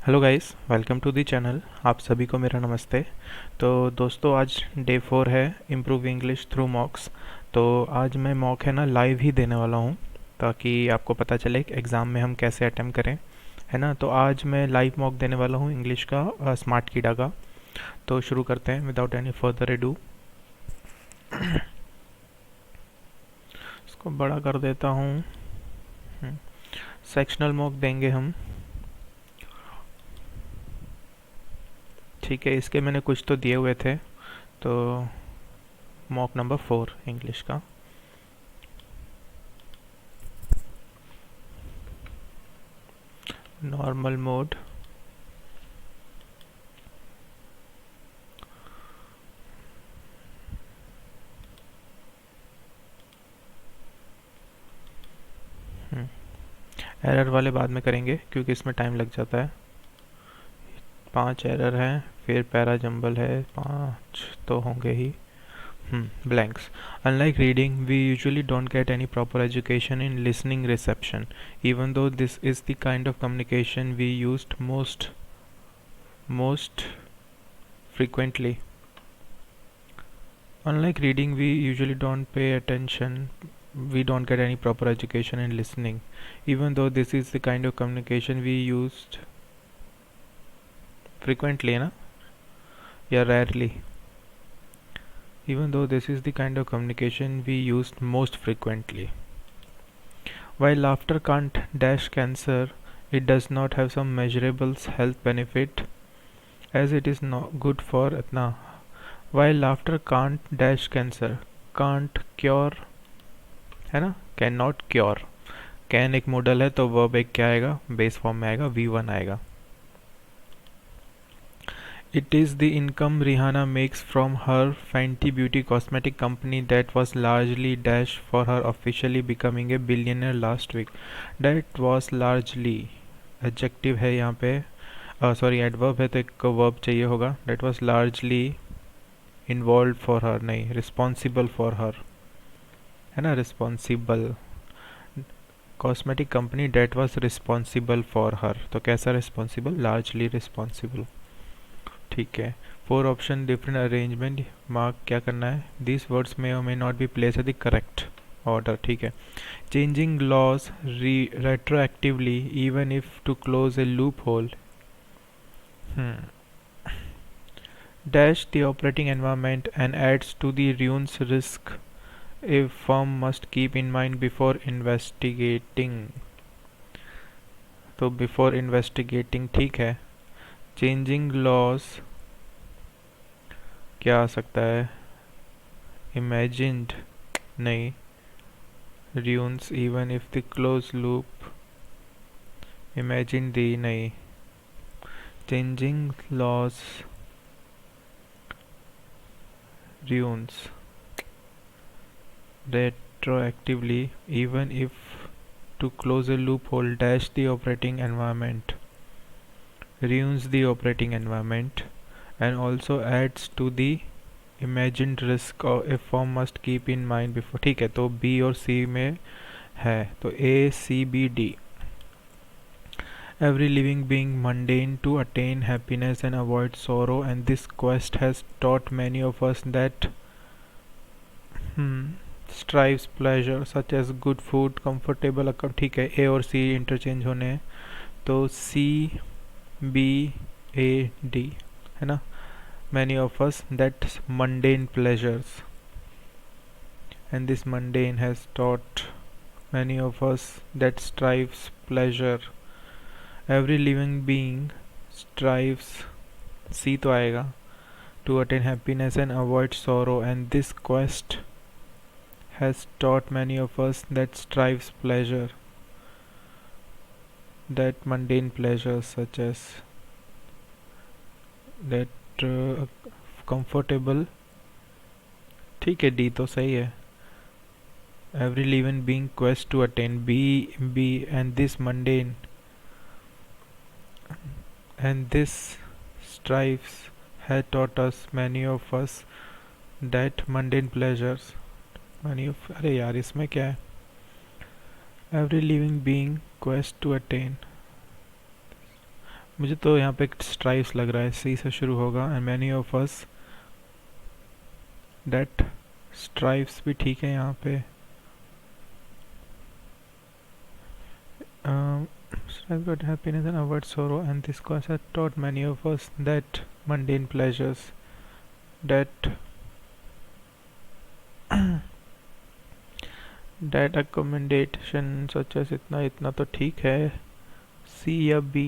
Hello guys, welcome to the channel. आप सभी को मेरा नमस्ते। तो दोस्तों, आज डे 4 है इम्प्रूव इंग्लिश थ्रू मॉक्स। तो आज मैं मॉक है ना लाइव ही देने वाला हूँ, ताकि आपको पता चले कि एग्ज़ाम में हम कैसे अटेम्प्ट करें, है ना। तो आज मैं लाइव मॉक देने वाला हूँ इंग्लिश का, स्मार्ट कीडा का। तो शुरू करते हैं विदाउट एनी फर्दर एडू। इसको बड़ा कर देता हूँ। सेक्शनल मॉक देंगे हम, ठीक है। इसके मैंने कुछ तो दिए हुए थे। तो मॉक नंबर 4 इंग्लिश का। नॉर्मल मोड, एरर वाले बाद में करेंगे क्योंकि इसमें टाइम लग जाता है। 5 एरर हैं, फिर पैरा जंबल है, 5 तो होंगे ही। Blanks. Unlike reading, we usually don't get any proper education in listening reception, even though this is the kind of communication we used most frequently. Unlike reading, we usually don't pay attention. We don't get any proper education in listening, even though this is the kind of communication we used frequently, na? Yeah, rarely. Even though this is the kind of communication we used most frequently. While laughter can't dash cancer, it does not have some measurable health benefit, as it is not good for itna. While laughter can't dash cancer, can't cure, है ना, can not cure. Can एक model है तो verb एक क्या आएगा, base form में आएगा, V1 आएगा। It is the income Rihanna makes from her Fenty Beauty cosmetic company that was largely dash for her officially becoming a billionaire last week. That was largely adjective है यहाँ पे, sorry adverb है तो एक verb चाहिए होगा। That was largely involved for her, नहीं responsible for her, है ना, responsible. Cosmetic company that was responsible for her, तो कैसा रिस्पॉन्सिबल, लार्जली रिस्पॉन्सिबल, ठीक है। 4 ऑप्शन डिफरेंट अरेंजमेंट, मार्क क्या करना है, दिस वर्ड्स में और may not be place the correct order, ठीक है। Changing laws retroactively even if to close a loophole, dash the operating environment and adds to the ruins risk a firm must keep in mind before investigating, तो before investigating, ठीक है। Changing laws क्या आ सकता है, imagined, नहीं। ruins even if the closed loop, imagine दी, नहीं। changing laws ruins retroactively even if to close a loophole dash the operating environment, ruins the operating environment and also adds to the imagined risk or a firm must keep in mind before, ठीक है। तो B और सी में है, तो A C B D। Every living being mundane to attain happiness and avoid sorrow, and this quest has taught many of us that strives pleasure such as good food, comfortable account, ठीक है। ए और सी interchange होने हैं, तो C B A D, है ना। many of us that mundane pleasures, and this mundane has taught many of us that strives pleasure. Every living being strives, C तो आएगा, to attain happiness and avoid sorrow, and this quest has taught many of us that strives pleasure, that mundane pleasures such as that comfortable, ठीक है। D तो सही है। Every living being quest to attain, B and this mundane, and this strives had taught us many of us that mundane pleasures, many of, अरे यार इसमें क्या है, every living being quest to attain मुझे तो यहाँ पे स्ट्राइप्स लग रहा है, सी से शुरू होगा, and many of us that stripes भी ठीक है यहाँ पे. Strive got happiness and avoid sorrow, and this course has taught many of us that mundane pleasures, that that accommodation such as इतना इतना तो ठीक है. सी या B?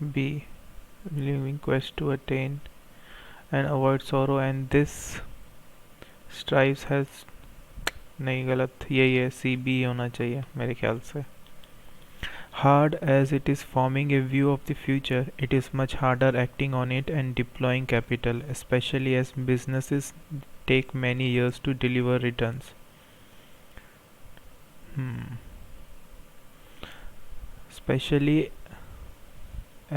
B, living quest to attain and avoid sorrow, and this strives has, नहीं गलत, यही है, सी बी होना चाहिए मेरे ख्याल से. Hard as it is forming a view of the future, it is much harder acting on it and deploying capital, especially as businesses take many years to deliver returns. Especially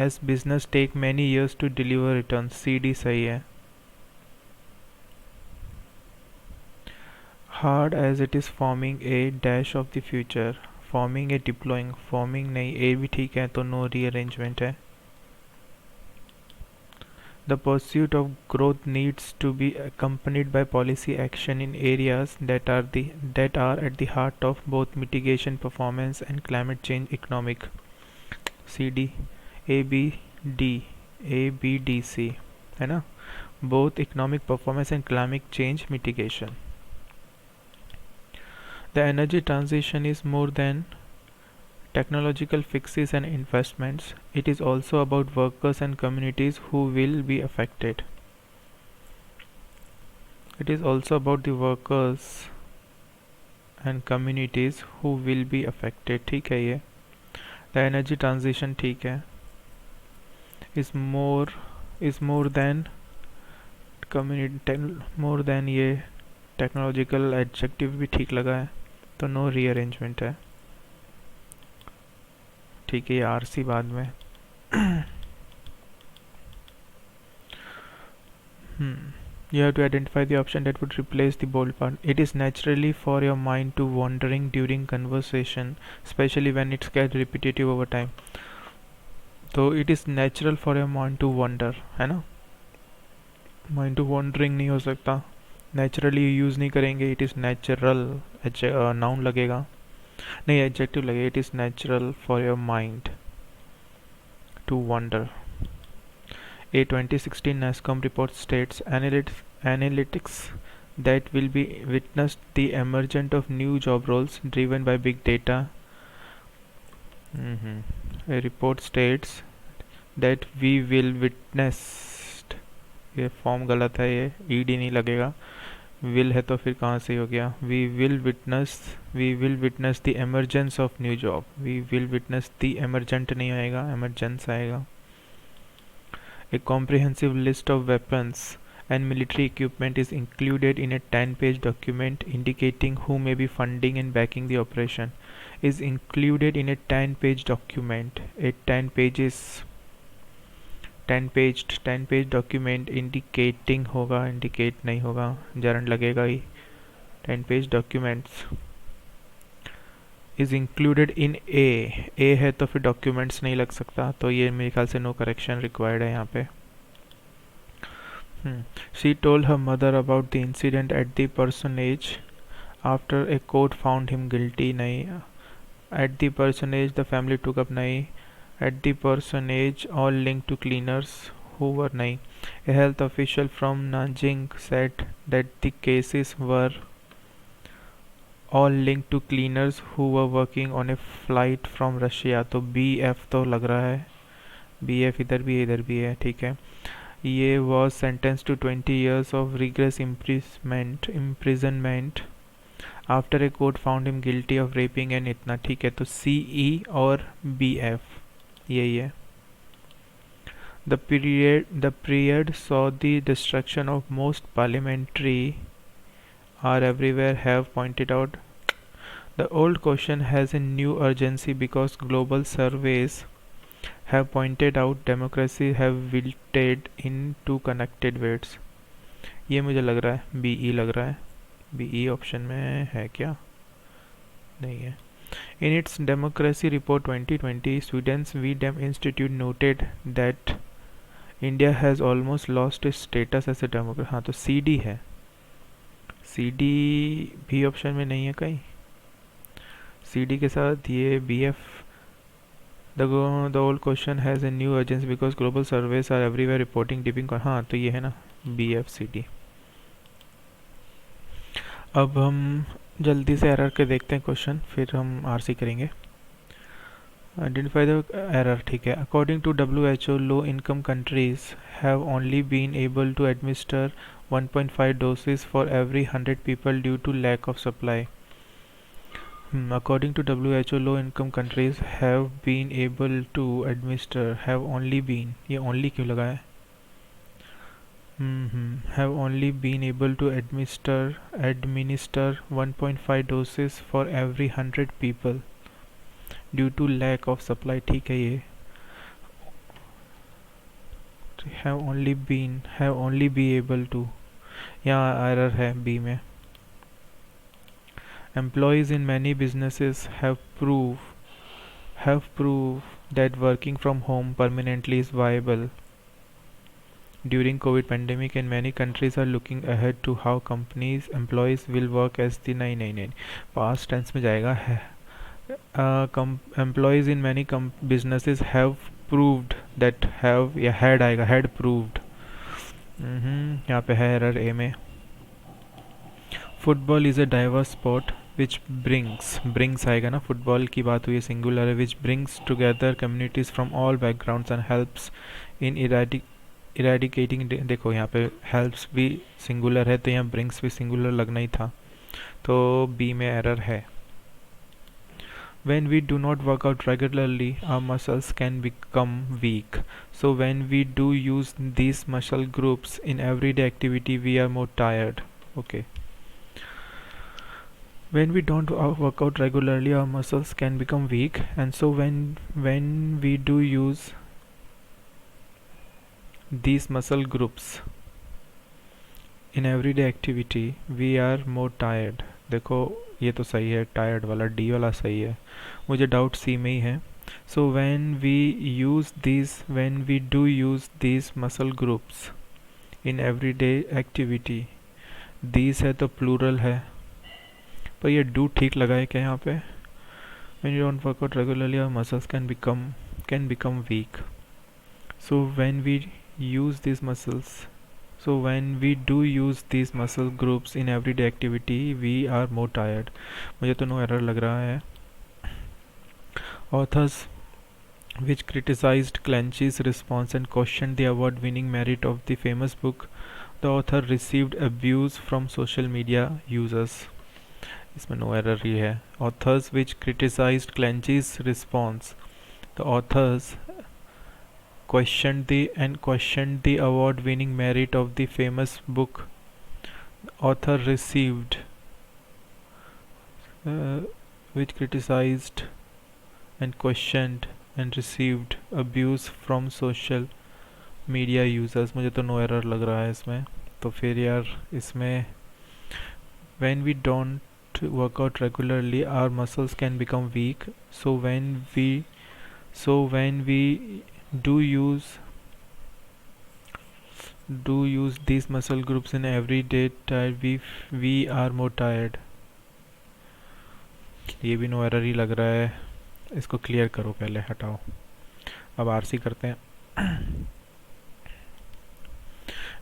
as business take many years to deliver returns. CD सही है. Hard as it is forming a dash of the future. Forming a deploying. Forming नहीं, A भी ठीक है, तो no rearrangement है. The pursuit of growth needs to be accompanied by policy action in areas that are at the heart of both mitigation performance and climate change economic. CD, A B D, A B D C है ना, both economic performance and climate change mitigation. The energy transition is more than technological fixes and investments. It is also about workers and communities who will be affected. It is also about the workers and communities who will be affected. ठीक है ये. The energy transition ठीक है. Is more than community, more than ये technological adjective भी ठीक लगा है, तो नो रीअरेंजमेंट है. ठीक है, ये आरसी बाद में. You have to identify the option that would replace the bold part. It is naturally for your mind to wandering during conversation, especially when it's get repetitive over time. तो it is natural for your mind to wander, है ना. mind to wandering नहीं हो सकता, naturally use नहीं करेंगे. it is natural, noun लगेगा, नहीं एडजेक्टिव लगेगा. it is natural for your mind to wander. A 2016 NASSCOM report states analytics that will be witnessed the emergence of new job roles driven by big data. A report states that we will witness, ये form गलत है, ये ED नहीं लगेगा, will है तो फिर कहाँ से हो गया. We will witness the emergence of new job. We will witness the emergent नहीं आएगा, एमरजेंस आएगा. A comprehensive list of weapons and military equipment is included in a 10-page document indicating who may be funding and backing the operation. Is included in a 10-page document. A 10-page document indicating होगा, indicate नहीं होगा, जरन लगेगा ही. 10-page documents is included in A है तो फिर documents नहीं लग सकता, तो ये मेरे ख्याल से no correction required है यहाँ पे. She told her mother about the incident at the personage after a court found him guilty. नहीं. At the personage the family took up. नहीं. At the personage all linked to cleaners who were. नहीं. A health official from Nanjing said that the cases were all linked to cleaners who were working on a flight from Russia. तो BF तो लग रहा है, BF इधर भी है इधर भी है, ठीक है. ये was sentenced to 20 years of rigorous imprisonment after a court found him guilty of raping and इतना, ठीक है. तो CE और BF यही है. The period saw the destruction of most parliamentary are everywhere have pointed out. The old question has a new urgency because global surveys have pointed out democracy have wilted into connected weights. ये मुझे लग रहा है BE लग रहा है. BE option में है क्या? नहीं है. In its Democracy Report 2020, Sweden's VDEM Institute noted that India has almost lost its status as a democracy. हाँ तो CD है, CD भी ऑप्शन में नहीं है कहीं, CD के साथ ये BF. The old question has a new urgency because global surveys are everywhere reporting dipping. हाँ तो ये है ना BFCD. अब हम जल्दी से एरर के देखते हैं क्वेश्चन, फिर हम आरसी करेंगे. Identify the error. ठीक है. According to WHO, low income countries have only been able to administer 1.5 doses for every 100 people due to lack of supply. According to WHO, low income countries have been able to administer, have only been, ये only क्यों लगा है? Have only been able to administer 1.5 doses for every 100 people due to lack of supply. ठीक है. ये have only be able to, यहाँ error है B में. Employees in many businesses have proved that working from home permanently is viable. During COVID pandemic, and many countries are looking ahead to how employees will work as the 999 past tense में जाएगा है. Employees in many businesses have proved that have या had आएगा, had proved. यहाँ पे है error A में. Football is a diverse sport which brings आएगा ना, फुटबॉल की बात हुई है, सिंगुलर है, which brings together communities from all backgrounds and helps in eradicating. देखो यहाँ पे helps भी सिंगुलर है, तो यहाँ brings भी सिंगुलर लगना ही था, तो B में एरर है. When we do not work out regularly, our muscles can become weak. So when we do use these muscle groups in everyday activity, we are more tired. Okay. When we don't work out regularly, our muscles can become weak, and so when we do use these muscle groups in everyday activity, we are more tired. देखो ये तो सही है, tired वाला D वाला सही है, मुझे डाउट C में ही है. So when we do use these muscle groups in everyday activity, these है तो plural है, पर ये do ठीक लगा है क्या यहाँ पे? When you don't work out regularly, our muscles can become weak. So when we do use these muscle groups in everyday activity, we are more tired. मुझे तो नो एरर लग रहा है. Authors which criticized Clancy's response and questioned the award-winning merit of the famous book, the author received abuse from social media users. इसमें no error ही है. Authors which criticized Clancy's response, the authors questioned the award-winning merit of the famous book. Author received which criticized and questioned and received abuse from social media users. मुझे तो no error लग रहा है इसमें, तो फिर यार इसमें when we don't work out regularly, our muscles can become weak. So when we do use these muscle groups in everyday time, we are more tired. ये भी नो एरर ही लग रहा है, इसको क्लियर करो पहले, हटाओ. अब आरसी करते हैं.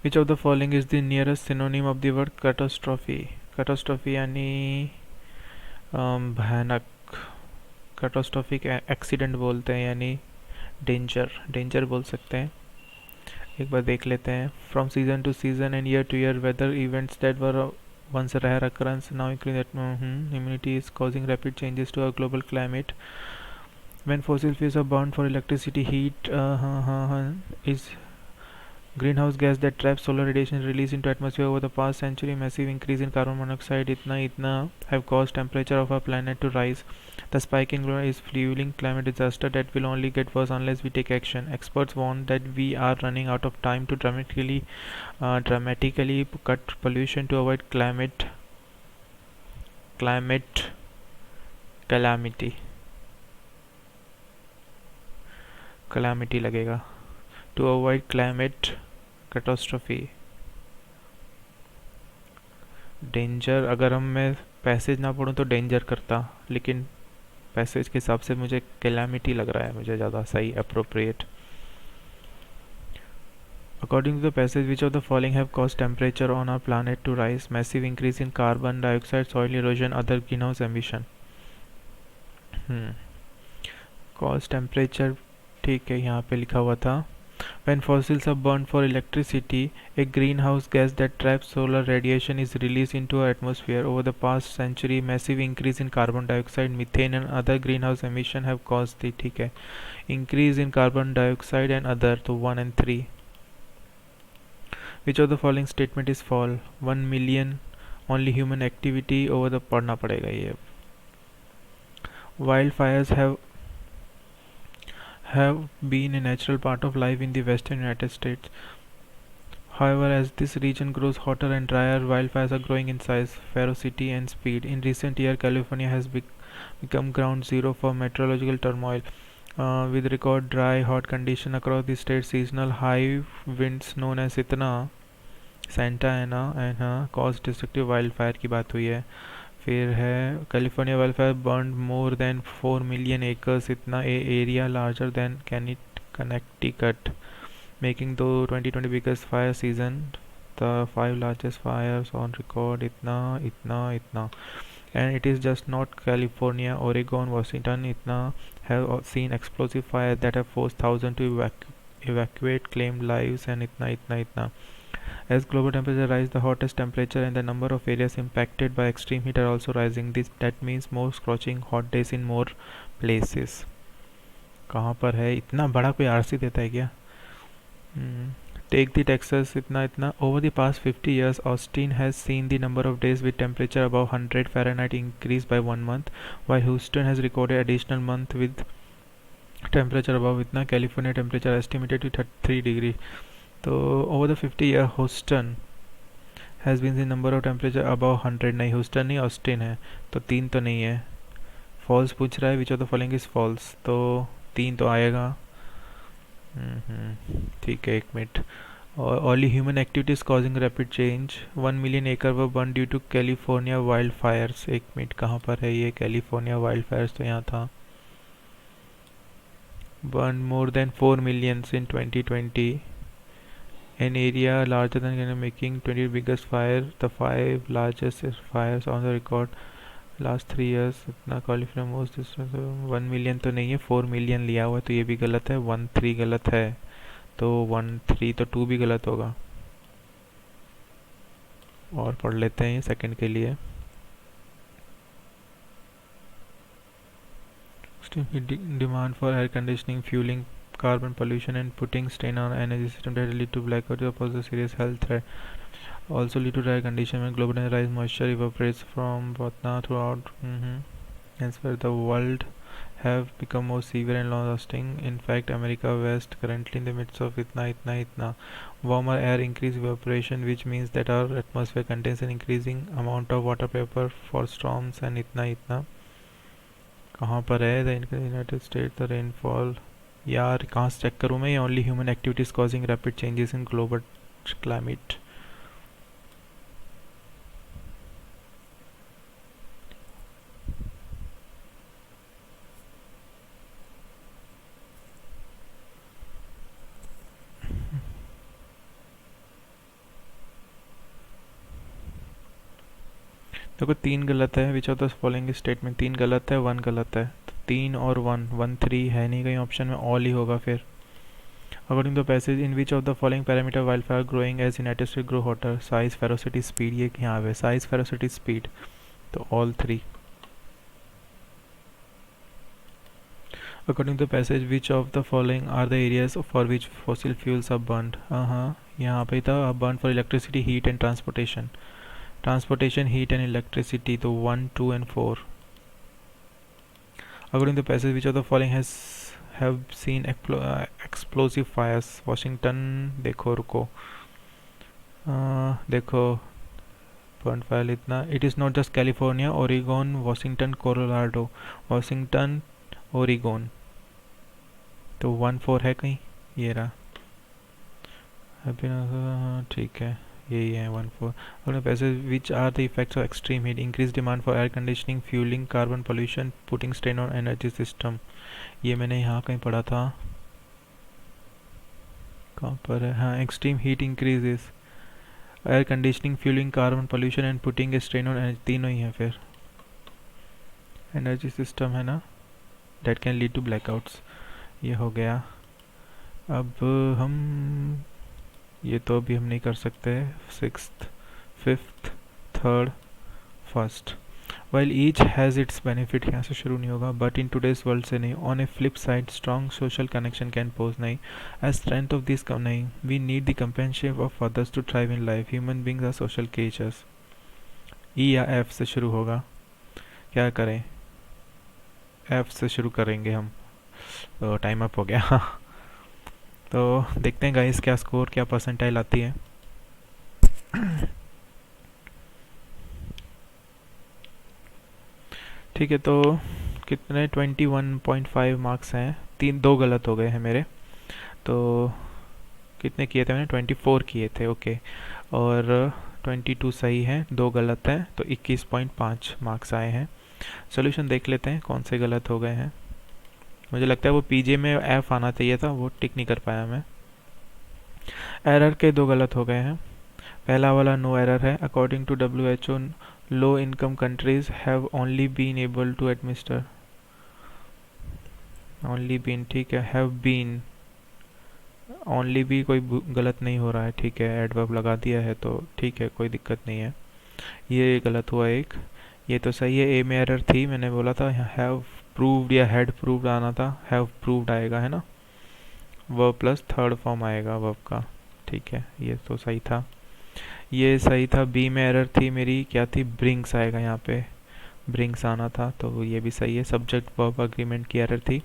Which of the following is the nearest synonym of the word catastrophe? Catastrophe यानी भयानक. कैटास्ट्रॉफिक एक्सीडेंट बोलते हैं, यानी डेंजर बोल सकते हैं. एक बार देख लेते हैं. From season to season and year to year, weather events that were once a rare occurrence now increase that immunity is causing rapid changes to our global climate. When fossil fuels are burned for electricity, heat is greenhouse gas that traps solar radiation released into atmosphere. Over the past century, massive increase in carbon monoxide itna have caused temperature of our planet to rise. The spike in global is fueling climate disaster that will only get worse unless we take action. Experts warn that we are running out of time to dramatically cut pollution to avoid climate calamity, calamity लगेगा। To avoid climate catastrophe, danger, अगर हम मैं passage ना पढ़ूँ तो danger करता, लेकिन passage के हिसाब से मुझे कैलामिटी लग रहा है, मुझे ज़्यादा सही appropriate. According to the passage, which of the following have caused temperature on our planet to rise? Massive increase in carbon dioxide, soil erosion, other greenhouse emission. hmm. Cause temperature, ठीक है, यहाँ पे लिखा हुआ था when fossils are burned for electricity, a greenhouse gas that traps solar radiation is released into our atmosphere. Over the past century, massive increase in carbon dioxide, methane and other greenhouse emission have caused the, ठीक है, increase in carbon dioxide and other, तो 1 and 3. Which of the following statement is false? 1 million only human activity over the, पढ़ना पड़ेगा ये। Wildfires have been a natural part of life in the western United States. However, as this region grows hotter and drier, wildfires are growing in size, ferocity, and speed. In recent years, California has become ground zero for meteorological turmoil. With record dry, hot conditions across the state, seasonal high winds known as Itna, Santa Ana and caused destructive wildfire की बात हुई है। फिर है California wildfire burned more than 4 million acres, इतना area larger than Connecticut, making the 2020 biggest fire season. The 5 largest fires on record, itna, and it is just not California, Oregon, Washington, itna have seen explosive fires that have forced thousands to evacuate, claimed lives, and itna. As global temperature rise, the hottest temperature and the number of areas impacted by extreme heat are also rising. That means more scorching hot days in more places. कहाँ पर है? इतना बड़ा कोई RC देता है क्या? Take the Texas, itna. Over the past 50 years, Austin has seen the number of days with temperature above 100 Fahrenheit increase by 1 month, while Houston has recorded additional month with temperature above itna. California temperature estimated to 33 degree. तो over the 50 year Houston has been the number of temperature above 100, नहीं होस्टन नहीं, Austin है, तो 3 तो नहीं है। False पूछ रहा है, which of the following is false, तो 3 तो आएगा। ठीक है, 1 मिनट। और only human activities causing rapid change, 1 million acre were burn due to California wildfires. 1 minute, कहाँ पर है ये कैलिफोर्निया वाइल्ड फायर्स, तो यहाँ था। Burn more than 4 millions in 2020, an area larger than making 20 biggest fire, the 5 largest fires on the record last 3 years. इतना qualify most 1 million तो नहीं है, 4 मिलियन लिया हुआ है, तो ये भी गलत है। 1-3 गलत है, तो 1-3 तो 2 भी गलत होगा। और पढ़ लेते हैं ये सेकंड के लिए। Demand for air conditioning fuelling carbon pollution and putting strain on energy system that lead to blackout or pose a serious health threat. Also lead to dry condition when global rise moisture evaporates from Botna throughout. Hence where the world have become more severe and long-lasting. In fact, America West currently in the midst of itna. Warmer air increase evaporation, which means that our atmosphere contains an increasing amount of water vapor for storms and itna. कहाँ पर है? The United States, the rainfall. यार कहाँ से check करूँ मैं? Only human activities causing rapid changes in global climate. देखो 3 गलत है, which of the following statement, 3 गलत है, 1 गलत है, तो 3 और 1-1-3 है नहीं कहीं ऑप्शन में, ऑल ही होगा फिर। According to the passage, in which of the following parameter wildfire growing as United States grow hotter? Size, ferocity, speed, ये यहाँ पे size, ferocity, speed, तो all 3। According to the passage, which of the following are the areas for which fossil fuels are burned? यहाँ पे था burned for electricity, heat and transportation. Transportation, heat and electricity, तो 1, 2 and 4। According to the passage, which of the following have seen explosive fires? Washington, देखो रुको, देखो .5 इतना. It is not just California, ओरिगोन, Washington, Colorado. Washington, ओरिगोन. तो 1.4 है कहीं, ये रहा. ठीक है, यही है 1.4. अपने पैसे which are the effects of extreme heat. Increase demand for air conditioning, fuelling, carbon pollution, putting strain on energy system. ये मैंने यहाँ कहीं पढ़ा था. कहाँ पर है? हाँ, extreme heat increases air conditioning, fuelling, carbon pollution and putting a strain on energy. तीनों ही है फिर. एनर्जी सिस्टम है ना, that can lead to blackouts. ये हो गया. अब हम ये तो अभी हम नहीं कर सकते. 6th, 5th, 3rd, 1st. While each has its benefit, यहाँ से शुरू नहीं होगा. But in today's world से नहीं. On a flip side, strong social connection can pose नहीं. As strength of this नहीं. We need the companionship of others to thrive in life. Human beings are social creatures. E या F से शुरू होगा. क्या करें? F से शुरू करेंगे हम. तो टाइम अप हो गया. तो देखते हैं गाइस क्या स्कोर, क्या परसेंटाइल आती है. ठीक है, तो कितने 21.5 मार्क्स हैं. दो गलत हो गए हैं मेरे. तो कितने किए थे मैंने? 24 किए थे. ओके. और 22 सही हैं, दो गलत हैं, तो 21.5 मार्क्स आए हैं. सोल्यूशन देख लेते हैं कौन से गलत हो गए हैं. मुझे लगता है वो पीजे में एफ आना चाहिए था, वो टिक नहीं कर पाया मैं. एरर के दो गलत हो गए हैं. पहला वाला नो एरर है. According to WHO, low income countries have only been able to administer. Only been, ठीक है. हैव बीन, ओनली भी कोई गलत नहीं हो रहा है. ठीक है, एडवर्ब लगा दिया है तो ठीक है, कोई दिक्कत नहीं है. ये गलत हुआ एक. ये तो सही है. ए में एरर थी, मैंने बोला था हैव प्रूव्ड या हैड प्रूव्ड आना था. हैव प्रूव्ड आएगा, है ना. वर्ब प्लस थर्ड फॉर्म आएगा वर्ब का. ठीक है, ये तो सही था. ये सही था. बी में एरर थी मेरी, क्या थी? ब्रिंग्स आएगा यहाँ पे. ब्रिंग्स आना था, तो ये भी सही है. सब्जेक्ट वर्ब अग्रीमेंट की एरर थी.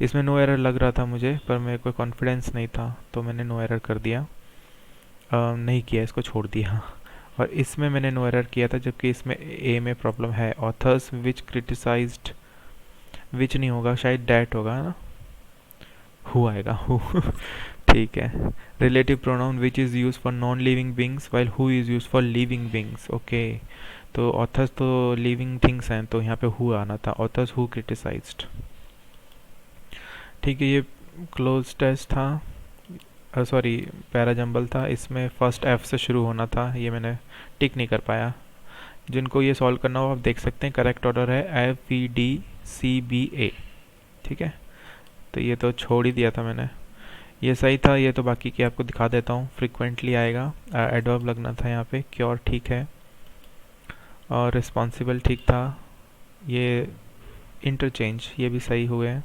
इसमें नो एरर लग रहा था मुझे, पर मेरे को कॉन्फिडेंस नहीं था, तो मैंने नो एरर कर दिया. नहीं किया, इसको छोड़ दिया. और इसमें मैंने नो एरर किया था, जबकि इसमें ए में प्रॉब्लम है. ऑथर्स विच क्रिटिसाइज्ड, विच नहीं होगा, शायद डैट होगा, है ना. हु आएगा, हु. ठीक है. Relative pronoun which is use for non living beings while who is use for living beings. Okay. तो ऑथर्स तो लिविंग थिंग्स हैं, तो यहाँ पे हु आना था. Authors who criticised. ठीक है, ये क्लोज टेस्ट था, सॉरी पैरा जंबल था. इसमें फर्स्ट एफ से शुरू होना था, ये मैंने टिक नहीं कर पाया. जिनको ये सॉल्व करना हो आप देख सकते हैं. करेक्ट ऑर्डर है FVDCBA. ठीक है, तो ये तो छोड़ ही दिया था मैंने. ये सही था. ये तो बाकी की आपको दिखा देता हूँ. फ्रिक्वेंटली आएगा, एडवर्ब लगना था यहाँ पे. क्योर ठीक है, और रिस्पॉन्सिबल ठीक था. ये इंटरचेंज, ये भी सही हुए हैं.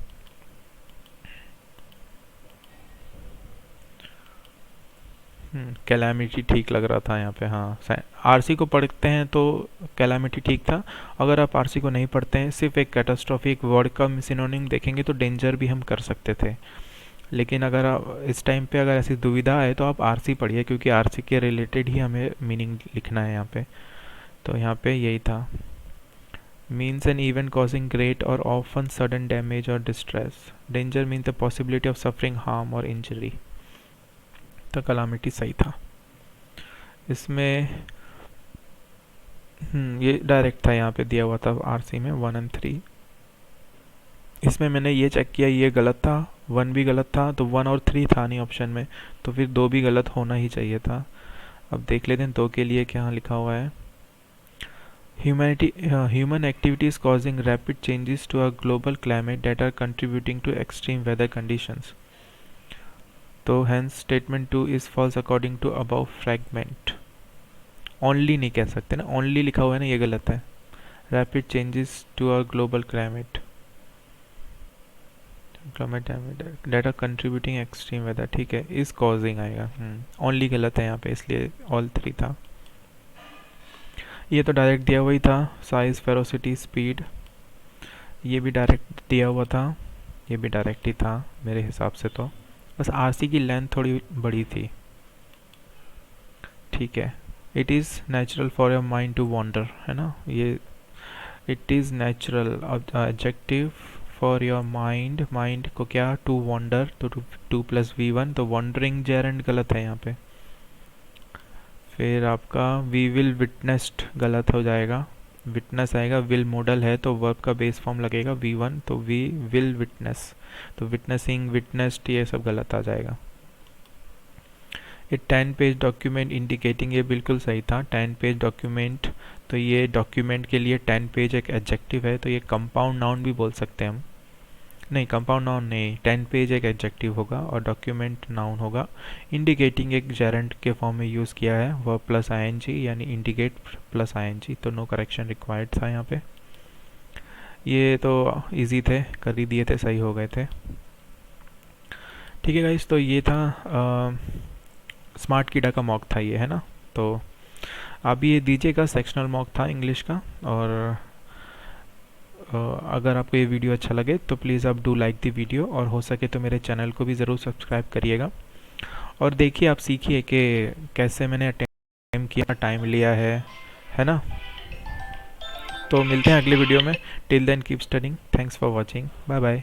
कैलामिटी ठीक लग रहा था यहाँ पे. हाँ, आरसी को पढ़ते हैं तो कैलामिटी ठीक था. अगर आप आरसी को नहीं पढ़ते हैं, सिर्फ एक कैटास्ट्रॉफी, एक वर्ड का सिनोनिम देखेंगे तो डेंजर भी हम कर सकते थे. लेकिन अगर आप इस टाइम पे अगर ऐसी दुविधा है तो आप आरसी पढ़िए, क्योंकि आरसी के रिलेटेड ही हमें मीनिंग लिखना है यहाँ पे. तो यहाँ पे यही था. Means an event causing great और ऑफन सडन डैमेज और distress. Danger means the possibility of suffering harm और इंजरी. तो कैलामिटी सही था. इसमें ये डायरेक्ट था, यहाँ पे दिया हुआ था आरसी में 1 और 3. इसमें मैंने ये चेक किया, ये गलत था. 1 भी गलत था, तो 1 और 3 था नहीं ऑप्शन में, तो फिर 2 भी गलत होना ही चाहिए था. अब देख लेते हैं 2 के लिए क्या लिखा हुआ है. Human activities causing rapid changes to a global climate that are contributing to extreme weather conditions. तो hence statement 2 is false according to above fragment. Only नहीं कह सकते ना, ओनली लिखा हुआ है ना, ये गलत है. Rapid changes to our global climate that are contributing extreme weather. ठीक है, इज कॉजिंग आएगा. ओनली गलत है यहाँ पे, इसलिए ऑल 3 था. ये तो डायरेक्ट दिया हुआ ही था. साइज, फेरोसिटी, स्पीड, ये भी डायरेक्ट दिया हुआ था. ये भी डायरेक्ट ही था मेरे हिसाब से. तो बस आरसी की लेंथ थोड़ी बड़ी थी. ठीक है, it is natural for your mind to wonder, है ना, ये it is natural adjective for your mind, mind को क्या, टू वॉन्डर, तो टू प्लस V1, तो वॉन्डरिंग जेरेंट गलत है यहाँ पे। फिर आपका वी विल विटनेस्ड गलत हो जाएगा, विटनेस आएगा, विल मॉडल है तो वर्ब का बेस फॉर्म लगेगा V1, तो वी विल विटनेस, तो विटनेसिंग, विटनेस्ड, ये सब गलत आ जाएगा। ए 10 पेज डॉक्यूमेंट इंडिकेटिंग, ये बिल्कुल सही था, 10 पेज डॉक्यूमेंट, तो ये डॉक्यूमेंट के लिए 10 पेज एक एडजेक्टिव है, तो ये कंपाउंड नाउन भी बोल सकते हैं हम, नहीं कंपाउंड नाउन नहीं, 10 पेज एक एडजेक्टिव होगा और डॉक्यूमेंट नाउन होगा। इंडिकेटिंग एक जेरेंट के फॉर्म में यूज़ किया है, वर्ब प्लस ING, यानी इंडिकेट प्लस ING, तो नो करेक्शन रिक्वायर्ड था यहाँ पे। ये तो इजी थे, कर ही दिए थे, सही हो गए थे। ठीक है गाइस, तो ये था स्मार्ट कीड़ा का मॉक था ये, है ना। तो आप ये दीजिएगा, सेक्शनल मॉक था इंग्लिश का। और अगर आपको ये वीडियो अच्छा लगे तो प्लीज़ आप डू लाइक दी वीडियो, और हो सके तो मेरे चैनल को भी ज़रूर सब्सक्राइब करिएगा। और देखिए, आप सीखिए कि कैसे मैंने अटेम्प्ट किया, टाइम लिया है ना। तो मिलते हैं अगले वीडियो में। Till then keep studying, thanks for watching, bye bye.